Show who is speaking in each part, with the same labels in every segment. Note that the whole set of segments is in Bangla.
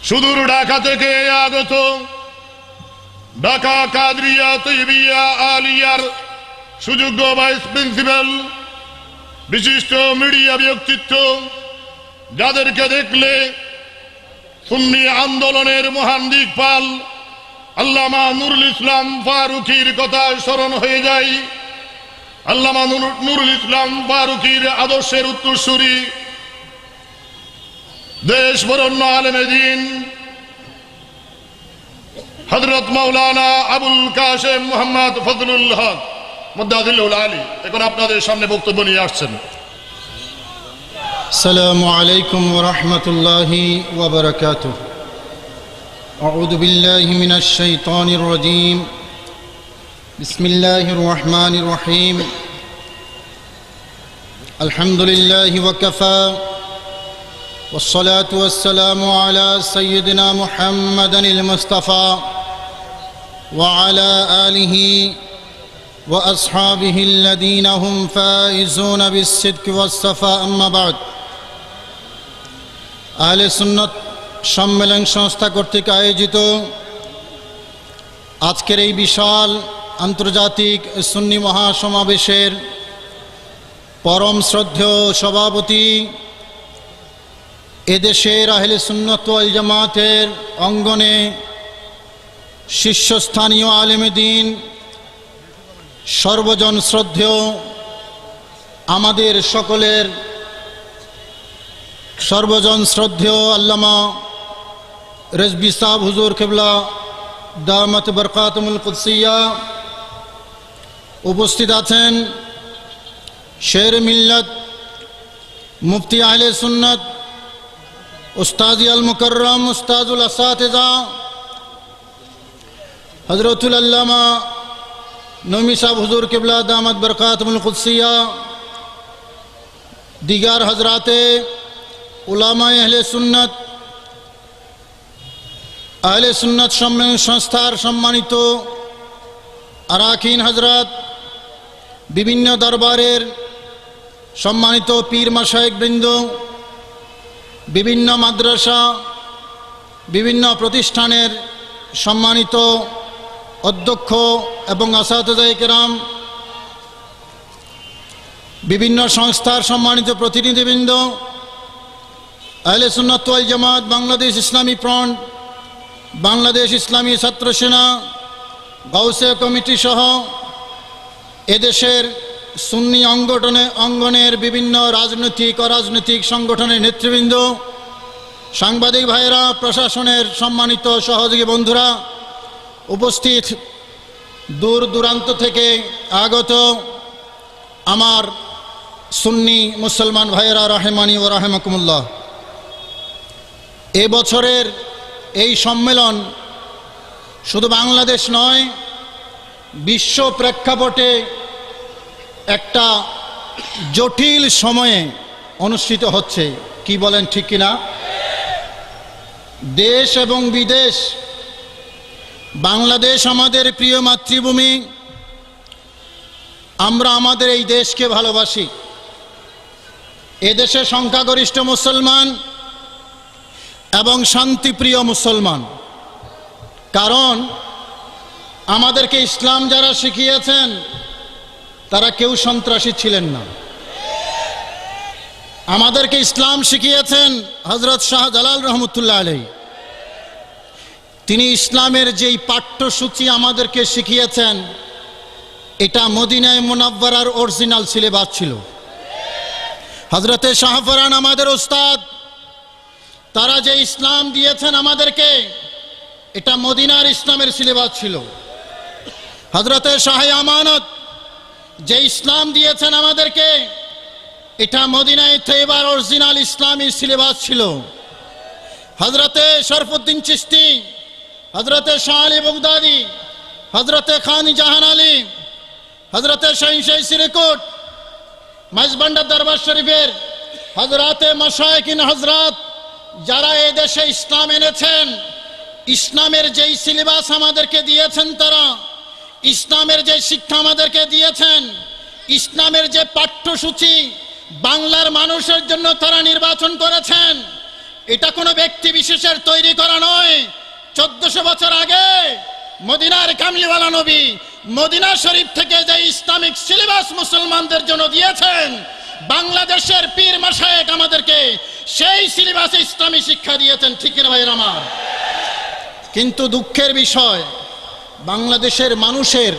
Speaker 1: সুদূর ঢাকা থেকে আগত ঢাকা কাদরিয়া তৈবিয়া আলিয়ার সুযোগ্য ভাইস প্রিন্সিপাল, বিশিষ্ট মিডিয়া ব্যক্তিত্ব, যাদেরকে দেখলে সুন্নি আন্দোলনের মহান দিকপাল আল্লামা নুরুল ইসলাম ফারুকীর কথা স্মরণ হয়ে যায়। আল্লামা নুরুল ইসলাম ফারুকীর আদর্শের উত্তরসূরি, দেশ বরেণ্য আলেমে দ্বীন হযরত মাওলানা আবুল কাসেম মুহাম্মদ ফজলুল হক মুদাদ্দিলুল আলী এখন আপনাদের সামনে বক্তব্য নিয়ে আসছেন।
Speaker 2: আসসালামু আলাইকুম ওয়া রাহমাতুল্লাহি ওয়া বারাকাতুহু। আউযু বিল্লাহি মিনাশ শাইতানির রাজীম। বিসমিল্লাহির রহমানির রহিম। আলহামদুলিল্লাহি ওয়া কাফা والصلاة والسلام على سيدنا محمد المصطفى وعلى آله وأصحابه الذين هم فائزون بالصدق والصفاء أما بعد। আহলে সুন্নাত সম্মেলন সংস্থা কর্তৃক আয়োজিত আজকের এই বিশাল আন্তর্জাতিক সুন্নি মহাসমাবেশের পরম শ্রদ্ধেয় সভাপতি, এদেশের আহলে সুন্নাত ওয়াল জামাতের অঙ্গনে শীর্ষস্থানীয় আলেমে দ্বীন, সর্বজন শ্রদ্ধেয়, আমাদের সকলের সর্বজন শ্রদ্ধেয় আল্লামা রেজবি সাহেব হুজুর কিবলা দামাত বরকাতুল কুদসিয়া, উপস্থিত আছেন শের মিল্লাত মুফতি আহলে সুন্নাত উস্তাজি আল মুকররম উস্তাজুল আসাতিজা হযরতুল আল্লামা নমি সাহেব হুজুর কিবলা দামাত বরকাতুল কুদসিয়া, দিগার হজরাতে উলামায়ে আহলে সুন্নাত সম্মেলন সংস্থার সম্মানিত আরাকিন হজরত, বিভিন্ন দরবারের সম্মানিত পীর মাশায়েখ বৃন্দ, বিভিন্ন মাদ্রাসা, বিভিন্ন প্রতিষ্ঠানের সম্মানিত অধ্যক্ষ এবং আসাতিজায়ে কেরাম, বিভিন্ন সংস্থার সম্মানিত প্রতিনিধিবৃন্দ, আহলে সুন্নাত ওয়াল জামাত বাংলাদেশ ইসলামী ফ্রন্ট, বাংলাদেশ ইসলামী ছাত্র সেনা, গাউসে কমিটি সহ এদেশের সুন্নি অঙ্গনের বিভিন্ন রাজনৈতিক অরাজনৈতিক সংগঠনের নেতৃবৃন্দ, সাংবাদিক ভাইয়েরা, প্রশাসনের সম্মানিত সহযোগী বন্ধুরা, উপস্থিত দূর দূরান্ত থেকে আগত আমার সুন্নি মুসলমান ভাইয়েরা, রাহেমানি ও রাহেমাকুমুল্লাহ। এবছরের এই সম্মেলন শুধু বাংলাদেশ নয়, বিশ্ব প্রেক্ষাপটে একটা জটিল সময়ে অনুষ্ঠিত হচ্ছে। কি বলেন, ঠিক কিনা? দেশ এবং বিদেশ, বাংলাদেশ আমাদের প্রিয় মাতৃভূমি, আমরা আমাদের এই দেশকে ভালোবাসি। এদেশে সংখ্যাগরিষ্ঠ মুসলমান এবং শান্তিপ্রিয় মুসলমান, কারণ আমাদেরকে ইসলাম যারা শিখিয়েছেন তারা কেউ সন্ত্রাসী ছিলেন না। আমাদেরকে ইসলাম শিখিয়েছেন হযরত শাহজালাল রহমতুল্লাহ আলাইহি। তিনি ইসলামের যেই পাঠ্যসূচি আমাদেরকে শিখিয়েছেন, এটা মদিনায়ে মুনাওয়ারার অরিজিনাল সিলেবাস ছিল। হযরতে শাহফরান আমাদের উস্তাদ, তারা যে ইসলাম দিয়েছেন আমাদেরকে, এটা মদিনার ইসলামের সিলেবাস ছিল। হযরতে শাহে আমানত যে ইসলাম দিয়েছেন আমাদেরকে, এটা মদিনায়ে তৈয়বার অরিজিনাল ইসলামী সিলেবাস ছিল। হযরতে শরফুদ্দিন চিশতি, হযরতে শাহ আলী বগদাদি, হযরতে খানি জাহান আলী, হযরতে শাহিনশাহী সিরিকুট, মাইজবান্ডার দরবার শরীফের হযরতে মাশায়েখিন হযরত, যারা এই দেশে ইসলাম এনেছেন, ইসলামের যেই সিলেবাস আমাদেরকে দিয়েছেন, তারা ইসলামের যে শিক্ষা আমাদেরকে দিয়েছেন, ইসলামের যে পাঠ্যসূচি বাংলার মানুষের জন্য তারা নির্বাচন করেছেন, এটা কোনো ব্যক্তি বিশেষের তৈরি করা 500 বছর আগে মদিনার কামলিওয়ালা নবী মদিনা শরীফ থেকে যে ইসলামিক সিলেবাস মুসলমানদের জন্য দিয়েছেন, বাংলাদেশের পীর মাশায়েখ আমাদেরকে সেই সিলেবাসে ইসলামী শিক্ষা দিয়েছেন, ঠিক না ভাইয়ের আমার? কিন্তু দুঃখের বিষয়, বাংলাদেশের মানুষের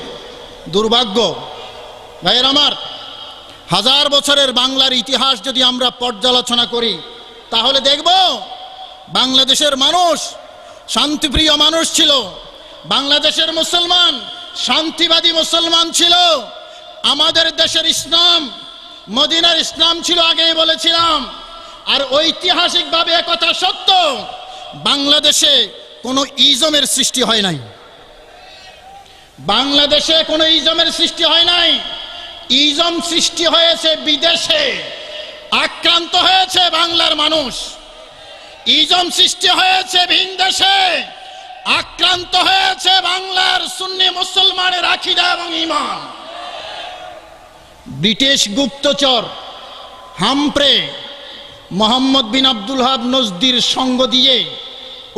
Speaker 2: দুর্ভাগ্য ভাইয়ের আমার, 1000 বছরের বাংলার ইতিহাস যদি আমরা পর্যালোচনা করি তাহলে দেখব বাংলাদেশের মানুষ শান্তিপ্রিয় মানুষ ছিল, বাংলাদেশের মুসলমান শান্তিবাদী মুসলমান ছিল। আমাদের দেশের ইসলাম মদিনার ইসলাম ছিল, আগেই বলেছিলাম। আর ঐতিহাসিকভাবে একথা সত্য, বাংলাদেশে কোনো ইজমের সৃষ্টি হয় নাই, বাংলাদেশে কোনো ইজমের সৃষ্টি হয় নাই। ইজম সৃষ্টি হয়েছে বিদেশে, আক্রান্ত হয়েছে বাংলার মানুষ। ইজম সৃষ্টি হয়েছে ভিন দেশে, আক্রান্ত হয়েছে বাংলার সুন্নি মুসলমানের আকীদা এবং ঈমান। ব্রিটিশ গুপ্তচর হামপ্রে মোহাম্মদ বিন আব্দুল ওয়াহাব নজদির সঙ্গ দিয়ে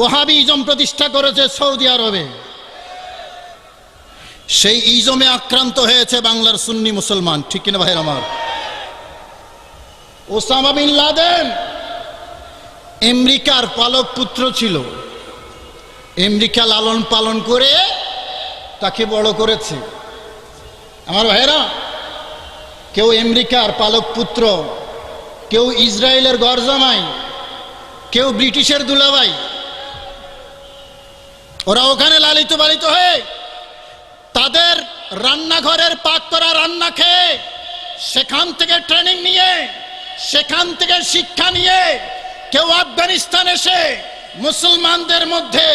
Speaker 2: ওহাবি ইজম প্রতিষ্ঠা করেছে সৌদি আরবে। সেই ইজমে আক্রান্ত হয়েছে বাংলার সুন্নি মুসলমান, ঠিক কিনা ভাইয়ের আমার? ওসামা বিন লাদেন আমেরিকার পালক পুত্র ছিল, আমেরিকা লালন পালন করে তাকে বড় করেছে। আমার ভাইয়েরা, কেউ আমেরিকার পালক পুত্র, কেউ ইসরায়েলের গরজামাই, কেউ ব্রিটিশের দুলাভাই। ওরা ওখানে লালিত পালিত হয়ে তাদের রান্নাঘরের পাক করা রান্না খেয়ে, সেখান থেকে ট্রেনিং নিয়ে, সেখান থেকে শিক্ষা নিয়ে কেউ আফগানিস্তান এসে মুসলমানদের মধ্যে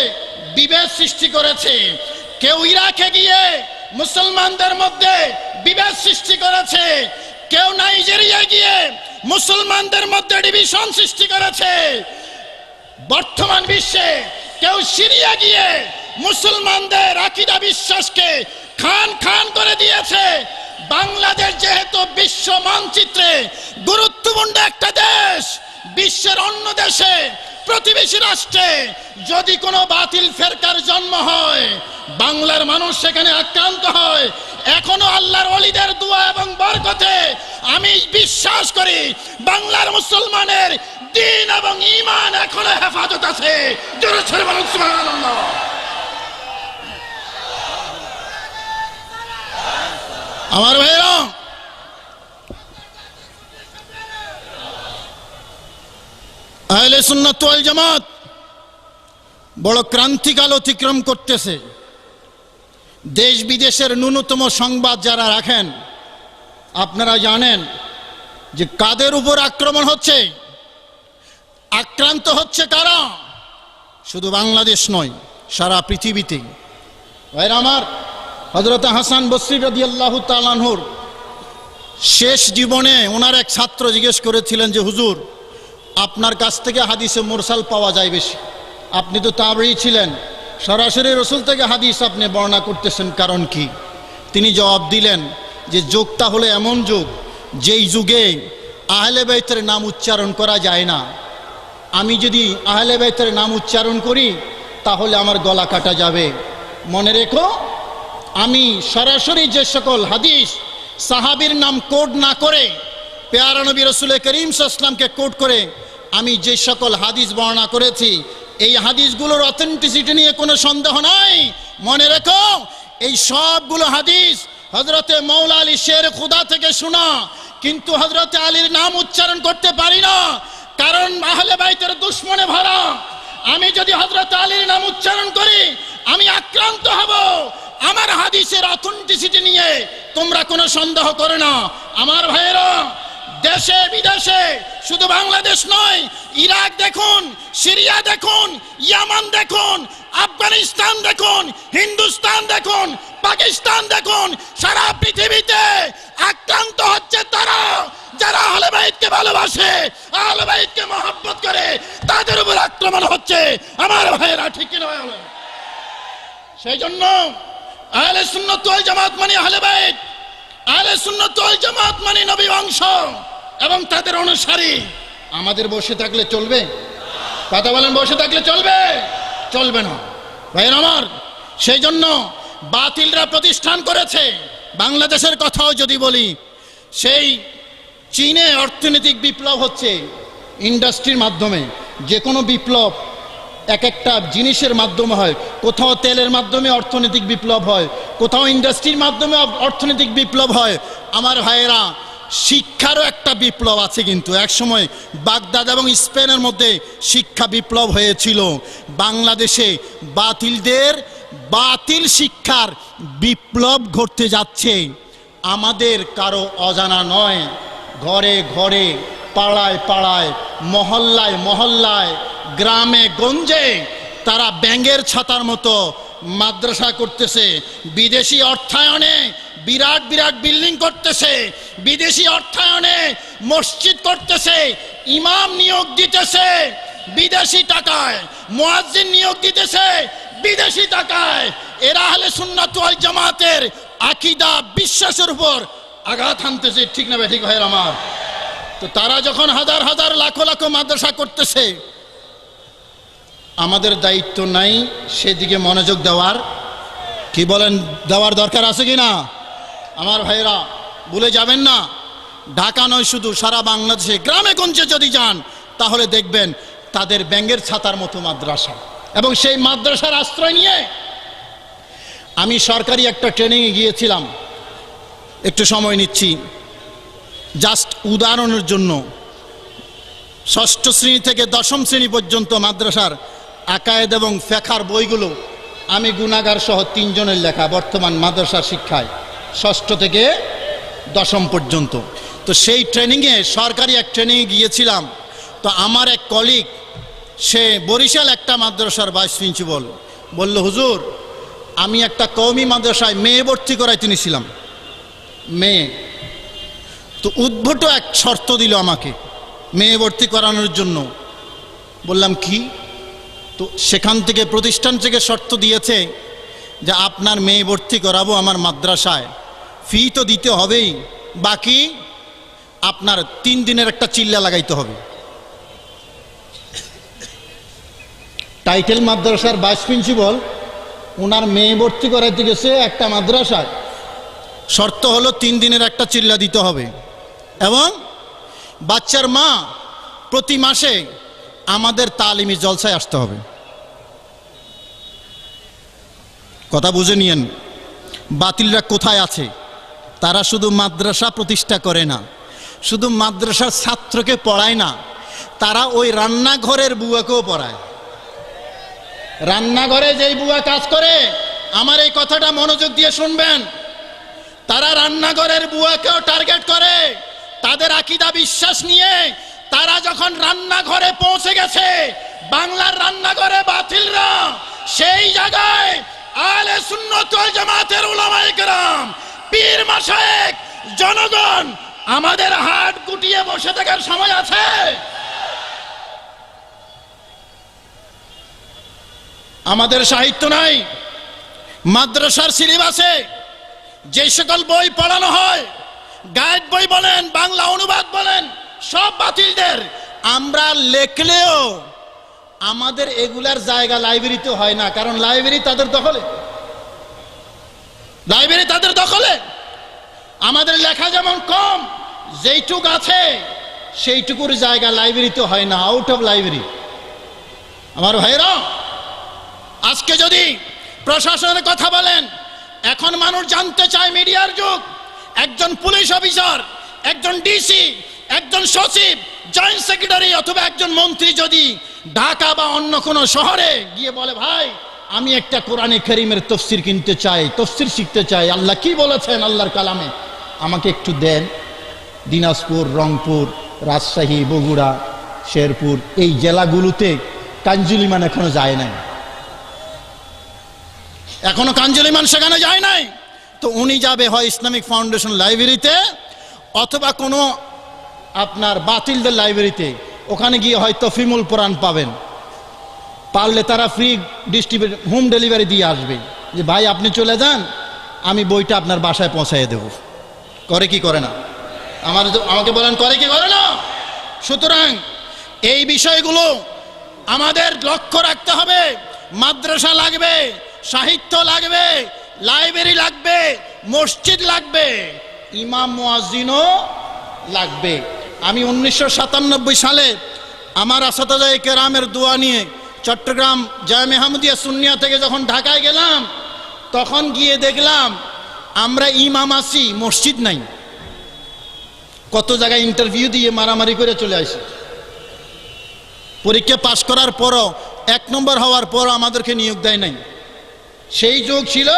Speaker 2: বিভেদ সৃষ্টি করেছে, কেউ ইরাকে গিয়ে মুসলমানদের মধ্যে বিভেদ সৃষ্টি করেছে, কেউ নাইজেরিয়া গিয়ে মুসলমানদের মধ্যে ডিভিশন সৃষ্টি করেছে। বর্তমান বিশ্বে কেউ সিরিয়া গিয়ে মুসলমানদের আকীদা বিশ্বাসকে খান খান করে দিয়েছে। বাংলাদেশ যেহেতু বিশ্ব মানচিত্রে গুরুত্বপূর্ণ একটা দেশ, বিশ্বের অন্য দেশে প্রতিবেশী রাষ্ট্রে যদি কোনো বাতিল ফেরকার জন্ম হয়, বাংলার মানুষ সেখানে আক্রান্ত হয়। এখনো আল্লাহর ওলিদের দোয়া এবং বরকতে আমি বিশ্বাস করি বাংলার মুসলমানের দ্বীন এবং ঈমান এখনো হেফাজত আছে। জোরে জোরে বলুন সুবহানাল্লাহ। আমার ভাইরা, আহলে সুন্নাত ওয়াল জামাত বড় ক্রান্তিকাল অতিক্রম করতেছে। দেশ বিদেশের ন্যূনতম সংবাদ যারা রাখেন, আপনারা জানেন যে কাদের উপর আক্রমণ হচ্ছে, আক্রান্ত হচ্ছে কারা। শুধু বাংলাদেশ নয়, সারা পৃথিবীতে। ভাইরা আমার, হযরত হাসান বসরি রাদিয়াল্লাহু তাআলা আনহুর শেষ জীবনে ওনার এক ছাত্র জিজ্ঞেস করেছিলেন যে হুজুর, আপনার কাছ থেকে হাদিসে মুরসাল পাওয়া যায় বেশি, আপনি তো তাবেঈ ছিলেন, সরাসরি রসুল থেকে হাদিস আপনি বর্ণনা করতেছেন, কারণ কি? তিনি জবাব দিলেন যে যুগটা হলো এমন যুগ, যেই যুগে আহলে বাইতের নাম উচ্চারণ করা যায় না। আমি যদি আহলে বাইতের নাম উচ্চারণ করি তাহলে আমার গলা কাটা যাবে। মনে রেখো, আমি সরাসরি যে সকল হাদিস সাহাবীর নাম কোড না করে, পেয়ারা নবী রাসূল করিম সাল্লাল্লাহু আলাইহি ওয়াসাল্লামকে কোড করে আমি যে সকল হাদিস বর্ণনা করেছি, এই হাদিসগুলোর অথেন্টিসিটি নিয়ে কোনো সন্দেহ নাই। মনে রেখো, এই সবগুলো হাদিস হযরতে মাওলা আলী শের খুদা থেকে শোনা, কিন্তু হযরতে আলীর নাম উচ্চারণ করতে পারি না, কারণ আহলে বাইতের দুশমনে ভরা। আমি যদি হযরতে আলীর নাম উচ্চারণ করি আমি আক্রান্ত হব। আমার হাদিসের অথেন্টিসিটি নিয়ে তোমরা কোনো সন্দেহ করো না। আমার ভাইয়েরা, দেশে বিদেশে, শুধু বাংলাদেশ নয়, ইরাক দেখুন, সিরিয়া দেখুন, ইয়ামান দেখুন, আফগানিস্তান দেখুন, হিন্দুস্তান দেখুন, পাকিস্তান দেখুন, সারা পৃথিবীতে আক্রান্ত হচ্ছে তারা যারা আহলে বাইতকে ভালোবাসে, আহলে বাইতকে মহব্বত করে, তাদের উপর আক্রমণ হচ্ছে। আমার ভাইয়েরা, ঠিক কি নয়? সেই জন্য আহলে সুন্নাত ওয়াল জামাত মানে আহলে বাইত, আহলে সুন্নাত ওয়াল জামাত মানে নবী বংশ এবং তাদের অনুসারী। আমাদের বসে থাকলে চলবে? কথা বলেন, বসে থাকলে চলবে? চলবে না। ভাইয়ের আমার, সেই জন্য বাতিলরা প্রতিষ্ঠান করেছে। বাংলাদেশের কথাও যদি বলি, সেই চীনে অর্থনৈতিক বিপ্লব হচ্ছে ইন্ডাস্ট্রির মাধ্যমে। যে কোনো বিপ্লব এক একটা জিনিসের মাধ্যমে হয়। কোথাও তেলের মাধ্যমে অর্থনৈতিক বিপ্লব হয়, কোথাও ইন্ডাস্ট্রির মাধ্যমে অর্থনৈতিক বিপ্লব হয়। আমার ভাইয়েরা, শিক্ষারও একটা বিপ্লব আছে। কিন্তু একসময় বাগদাদ এবং স্পেনের মধ্যে শিক্ষা বিপ্লব হয়েছিল। বাংলাদেশে বাতিলদের বাতিল শিক্ষার বিপ্লব ঘটতে যাচ্ছে। আমাদের কারো অজানা নয়। ঘরে ঘরে, পাড়ায় পাড়ায়, মহল্লায় মহল্লায়, গ্রামে গঞ্জে তারা ব্যাঙের ছাতার মতো মাদ্রাসা করতেছে। বিদেশি অর্থায়নে বিরাট বিরাট বিল্ডিং করতেছে, বিদেশি অর্থায়নে মসজিদ করতেছে, ইমাম নিয়োগ দিতেছে বিদেশি টাকায়, মুয়াজ্জিন নিয়োগ দিতেছে বিদেশি টাকায়। এরা আহলে সুন্নাত ওয়াল জামাতের আকীদা বিশ্বাসের উপর আঘাত হানতেছে। ঠিক না ঠিক ভাইয়ের আমার? তো তারা যখন হাজার হাজার লাখো লাখো মাদ্রাসা করতেছে, আমাদের দায়িত্ব নাই সেদিকে মনোযোগ দেওয়ার? কি বলেন, দেওয়ার দরকার আছে কি না? আমার ভাইয়েরা, ভুলে যাবেন না, ঢাকা নয় শুধু, সারা বাংলাদেশে গ্রামে গঞ্জে যদি যান তাহলে দেখবেন তাদের ব্যাঙের ছাতার মতো মাদ্রাসা। এবং সেই মাদ্রাসার আশ্রয় নিয়ে আমি সরকারি একটা ট্রেনিংয়ে গিয়েছিলাম। একটু সময় নিচ্ছি জাস্ট উদাহরণের জন্য। ষষ্ঠ শ্রেণী থেকে দশম শ্রেণী পর্যন্ত মাদ্রাসার আকায়েদ এবং ফেকার বইগুলো আমি গুনাগার সহ 3 জনের লেখা বর্তমান মাদ্রাসার শিক্ষায়, ষষ্ঠ থেকে দশম পর্যন্ত। তো সেই ট্রেনিংয়ে, সরকারি এক ট্রেনিংয়ে গিয়েছিলাম। তো আমার এক কলিগ, সে বরিশাল একটা মাদ্রাসার ভাইস প্রিন্সিপাল, বলল, হুজুর আমি একটা কওমি মাদ্রাসায় মেয়ে ভর্তি করাইতে নিয়েছিলাম, মেয়ে। তো উদ্ভট এক শর্ত দিল আমাকে মেয়ে ভর্তি করানোর জন্য। বললাম কি? তো সেখান থেকে, প্রতিষ্ঠান থেকে শর্ত দিয়েছে যে আপনার মেয়ে ভর্তি করাবো আমার মাদ্রাসায়, ফি তো দিতে হবেই, বাকি আপনার 3 দিনের একটা চিল্লা লাগাইতে হবে। টাইটেল মাদ্রাসার ভাইস প্রিন্সিপাল ওনার মেয়ে ভর্তি করাইতে গেছে একটা মাদ্রাসায়, শর্ত হলো 3 দিনের একটা চিল্লা দিতে হবে এবং বাচ্চার মা প্রতি মাসে আমাদের তালিমি জলসায় আসতে হবে। কথা বুঝে নিয়েন, বাতিলরা কোথায় আছে? তারা শুধু মাদ্রাসা প্রতিষ্ঠা করে না, শুধু মাদ্রাসার ছাত্রকে পড়ায় না, তারা ওই রান্নাঘরের বুয়াকেও পড়ায়। রান্নাঘরে যেই বুয়া কাজ করে, আমার এই কথাটা মনোযোগ দিয়ে শুনবেন, তারা রান্নাঘরের বুয়াকেও টার্গেট করে। তাদের আকীদা বিশ্বাস নিয়ে তারা যখন রান্নাঘরে পৌঁছে গেছে, বাংলার রান্নাঘরে বাতিলরা, সেই জায়গায় আহলে সুন্নাত ওয়াল জামাতের উলামায়ে কেরাম, পীর মাশায়েখ, জনগণ, আমাদের হাত গুটিয়ে বসে থাকার সময় আছে? আমাদের সাহিত্য নাই। মাদ্রাসার সিলেবাসে যে সকল বই পড়ানো হয়, গাইড বই বলেন, বাংলা অনুবাদ বলেন, সব বাতিলদের। আমরা লেখলেও আমাদের এগুলার জায়গা লাইব্রেরিতে হয় না, কারণ লাইব্রেরি তাদের দখলে। লাইব্রেরি তাদের দখলে। আমাদের লেখা যেমন কম, যেইটুক আছে সেইটুকুর জায়গা লাইব্রেরিতে হয় না, আউট অফ লাইব্রেরি। আমার ভাইরা, আজকে যদি প্রশাসনের কথা বলেন, এখন মানুষ জানতে চায়, মিডিয়ার যুগ, একজন পুলিশ অফিসার, একজন ডিসি, একজন সচিব, জয়েন্ট সেক্রেটারি অথবা একজন মন্ত্রী যদি ঢাকা বা অন্য কোনো শহরে গিয়ে বলে, ভাই আমি একটা কোরআনে কারীমের তাফসীর কিনতে চাই, তাফসীর শিখতে চাই, আল্লাহ কি বলেছেন আল্লাহর কালামে, আমাকে একটু দেন। দিনাজপুর, রংপুর, রাজশাহী, বগুড়া, শেরপুর, এই জেলাগুলোতে কাঞ্জুলিমান এখনো যায় নাই, এখনো কাঞ্জুলিমান সেখানে যায় নাই। তো উনি যাবে হয় ইসলামিক ফাউন্ডেশন লাইব্রেরিতে অথবা কোনো আপনার বাতিলদের লাইব্রেরিতে, ওখানে গিয়ে হয়তো ফিমুল কোরআন পাবেন। পারলে তারা ফ্রি ডিস্ট্রিবিউট, হোম ডেলিভারি দিয়ে আসবে, যে ভাই আপনি চলে যান, আমি বইটা আপনার বাসায় পৌঁছাইয়ে দেব। করে কি করে না? আমাকে বলেন, করে কি করে না? সুতরাং এই বিষয়গুলো আমাদের লক্ষ্য রাখতে হবে। মাদ্রাসা লাগবে, সাহিত্য লাগবে, লাইব্রেরি লাগবে, মসজিদ লাগবে, ইমাম মুয়াজ্জিনও লাগবে। আমি 1997 সালে আমার আসাতাজায়ে কেরামের দোয়া নিয়ে চট্টগ্রাম জামে আহমদিয়া সুন্নিয়া থেকে যখন ঢাকায় গেলাম, তখন গিয়ে দেখলাম আমরা ইমাম আছি, মসজিদ নাই। কত জায়গায় ইন্টারভিউ দিয়ে মারামারি করে চলে আসি। পরীক্ষা পাশ করার পরও 1 নম্বর হওয়ার পরও আমাদেরকে নিয়োগ দেয় নাই। সেই যুগ ছিল,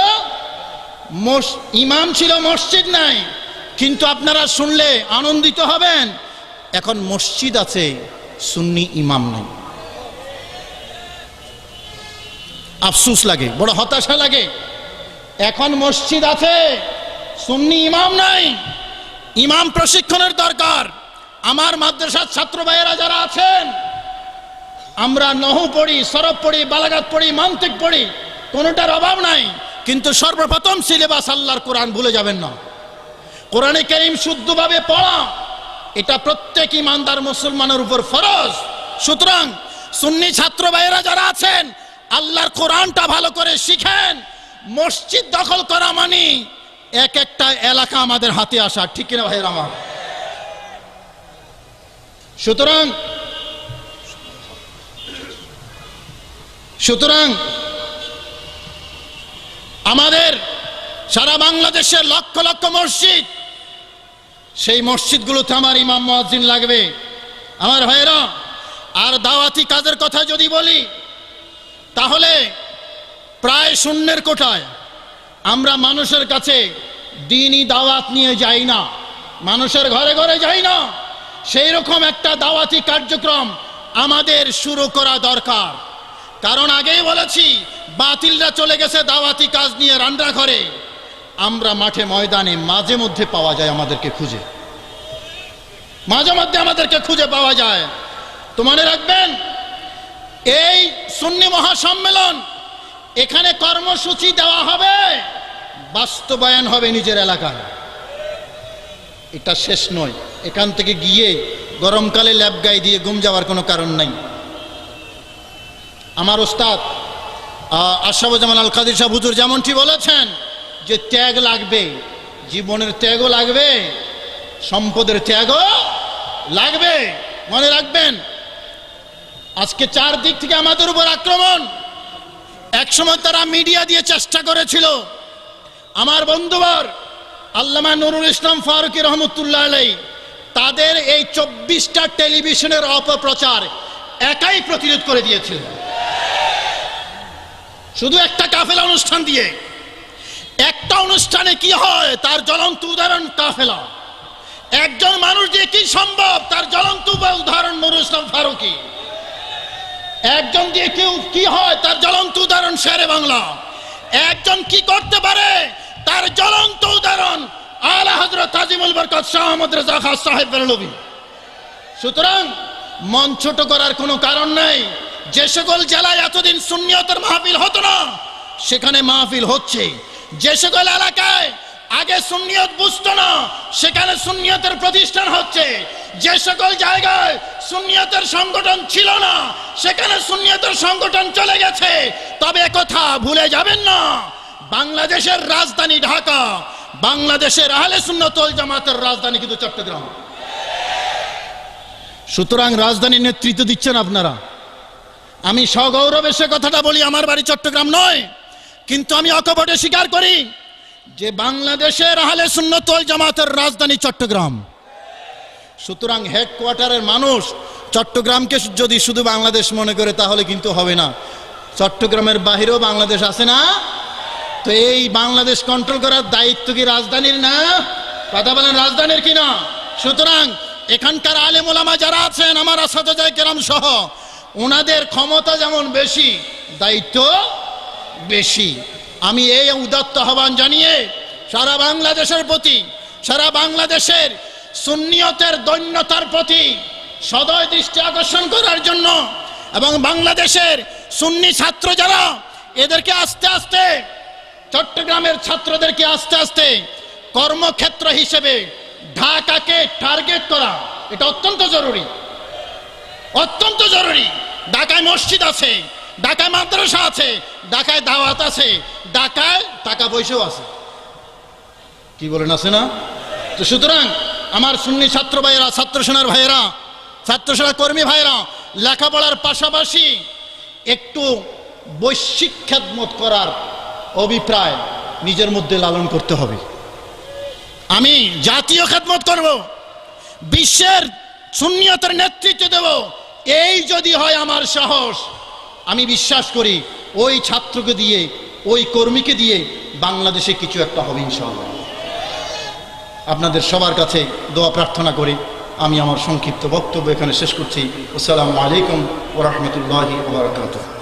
Speaker 2: ইমাম ছিল, মসজিদ নাই। কিন্তু আপনারা শুনলে আনন্দিত হবেন, এখন মসজিদ আছে, সুন্নি ইমাম নাই। আফসোস লাগে, বড় হতাশা লাগে। এখন মসজিদ আছে, সুন্নি ইমাম নাই। ইমাম প্রশিক্ষণের দরকার। আমার মাদ্রাসার ছাত্র ভাইয়েরা যারা আছেন, আমরা নহু পড়ি, সরফ পড়ি, বালাগাত পড়ি, মান্তিক পড়ি, কোনোটার অভাব নাই। কিন্তু সর্বপ্রথম সিলেবাস আল্লাহর কোরআন ভুলে যাবেন না। কোরআনে কারীম শুদ্ধভাবে পড়া, এটা প্রত্যেক ইমানদার মুসলমানের উপর ফরজ। সুতরাং সুন্নি ছাত্র ভাইয়েরা যারা আছেন, আল্লাহর কোরআনটা ভালো করে শিখেন। মসজিদ দখল করা মানে এক একটা এলাকা আমাদের হাতে আসা, ঠিক কিনা ভাইয়ের আমার? সুতরাং আমাদের সারা বাংলাদেশের লক্ষ লক্ষ মসজিদ, সেই মসজিদগুলোতে আমার ইমাম মুয়াজ্জিন লাগবে আমার ভাইয়েরা। আর দাওয়াতি কাজের কথা যদি বলি, তাহলে প্রায় শূন্যের কোঠায়। আমরা মানুষের কাছে দ্বীনি দাওয়াত নিয়ে যাই না, মানুষের ঘরে ঘরে যাই না। সেই রকম একটা দাওয়াতি কার্যক্রম আমাদের শুরু করা দরকার। কারণ আগেই বলেছি, বাতিলরা চলে গেছে দাওয়াতি কাজ নিয়ে রান্না ঘরে। আমরা মাঠে ময়দানে মাঝে মধ্যে পাওয়া যায়, আমাদেরকে খুঁজে, মাঝে মধ্যে আমাদেরকে খুঁজে পাওয়া যায়। তো মনে রাখবেন, এই সুন্নি মহাসম্মেলন, এখানে কর্মসূচি দেওয়া হবে, বাস্তবায়ন হবে নিজের এলাকায়। এটা শেষ নয়। এখান থেকে গিয়ে গরমকালে ল্যাব গায়ে দিয়ে ঘুম যাওয়ার কোনো কারণ নাই। আমার ওস্তাদ আশরাফুজ্জামান আল কাদির সাহেব হুজুর যেমনটি বলেছেন যে ত্যাগ লাগবে, জীবনের ত্যাগও লাগবে, সম্পদের ত্যাগও লাগবে। মনে রাখবেন, আজকে চারদিক থেকে আমাদের উপর আক্রমণ। একসময় তারা মিডিয়া দিয়ে চেষ্টা করেছিল। আমার বন্ধুবর আল্লামা নুরুল ইসলাম ফারুকী রহমতুল্লাহ আলাইহি, তাদের এই 24টা টেলিভিশনের অপপ্রচার একাই প্রতিরোধ করে দিয়েছিল, শুধু একটা কাফেলা অনুষ্ঠান দিয়ে। একটা অনুষ্ঠানে কি হয় তার জ্বলন্ত উদাহরণ কাফেলা। একজন মানুষ দিয়ে কি সম্ভব তার জ্বলন্ত উদাহরণ নুরুল ইসলাম ফারুকী। একজন দিয়ে কি হয় তার জ্বলন্ত উদাহরণ শেরে বাংলা। একজন কি করতে পারে তার জ্বলন্ত উদাহরণ আলা হযরত আজিমুল বরকত শাহ আহমদ রেজা খান সাহেব বেরলভী। সুতরাং মন ছোট করার কোনো কারণ নেই। যে সকল জেলায় এতদিন সুন্নিয়তের মাহফিল হতো না, সেখানে মাহফিল হচ্ছে। যে সকল এলাকায় আগে সুন্নিয়ত বুঝতো না, সেখানে সুন্নিয়তের প্রতিষ্ঠান হচ্ছে। যে সকল জায়গায় সুন্নিয়তের সংগঠন ছিল না, সেখানে সুন্নিয়তের সংগঠন চলে গেছে। তবে একথা ভুলে যাবেন না, বাংলাদেশের রাজধানী ঢাকা, বাংলাদেশের আহলে সুন্নাত ওয়াল জামাতের রাজধানী কিন্তু চট্টগ্রাম। সুতরাং রাজধানীর নেতৃত্ব দিচ্ছেন আপনারা। আমি সগৌরবে সে কথাটা বলি, আমার বাড়ি চট্টগ্রাম নয়, কিন্তু আমি অকপটে স্বীকার করি যে বাংলাদেশের আহলে সুন্নাত ওয়াল জামাতের রাজধানী চট্টগ্রাম। সুতরাং হেডকোয়ার্টারের মানুষ চট্টগ্রামকে যদি শুধু বাংলাদেশ মনে করে তাহলে কিন্তু হবে না। চট্টগ্রামের বাহিরেও বাংলাদেশ আছে না? তো এই বাংলাদেশ কন্ট্রোল করার দায়িত্ব কি রাজধানীর না? কথা বলেন, রাজধানীর কি না? সুতরাং এখানকার আলেম ওলামা যারা আছেন, আমার আসাতাজায়ে কেরাম সহ, ওনাদের ক্ষমতা যেমন বেশি, দায়িত্ব বেশি। আমি এই উদাত্ত আহ্বান জানিয়ে সারা বাংলাদেশের প্রতি, সারা বাংলাদেশের সুন্নিয়তের দৈন্যতার প্রতি সদয় দৃষ্টি আকর্ষণ করার জন্য, এবং বাংলাদেশের সুন্নি ছাত্র যারা, এদেরকে আস্তে আস্তে, চট্টগ্রামের ছাত্রদেরকে আস্তে আস্তে কর্মক্ষেত্র হিসেবে ঢাকাকে টার্গেট করা, এটা অত্যন্ত জরুরি, অত্যন্ত জরুরি। ঢাকায় মসজিদ আছে, ঢাকায় মাদ্রাসা আছে, ঢাকায় দাওয়াত আছে, ঢাকায় টাকা পয়সাও আছে। কি বলেন, আছে না? তো সুতরাং আমার সুন্নি ছাত্র ভাইয়েরা, ছাত্র সেনার ভাইয়েরা, ছাত্র সেনা কর্মী ভাইয়েরা, লেখাপড়ার পাশাপাশি একটু বৈশ্বিক খেদমত করার অভিপ্রায় নিজের মধ্যে লালন করতে হবে। আমি জাতীয় খেদমত করব, বিশ্বের সুন্নিয়তের নেতৃত্ব দেব, এই যদি হয় আমার সাহস, আমি বিশ্বাস করি ওই ছাত্রকে দিয়ে, ওই কর্মীকে দিয়ে বাংলাদেশে কিছু একটা হবে ইনশাআল্লাহ। আপনাদের সবার কাছে দোয়া প্রার্থনা করি আমি আমার সংক্ষিপ্ত বক্তব্য এখানে শেষ করছি। আসসালামু আলাইকুম ওয়া রাহমাতুল্লাহি ওয়া বারাকাতুহু।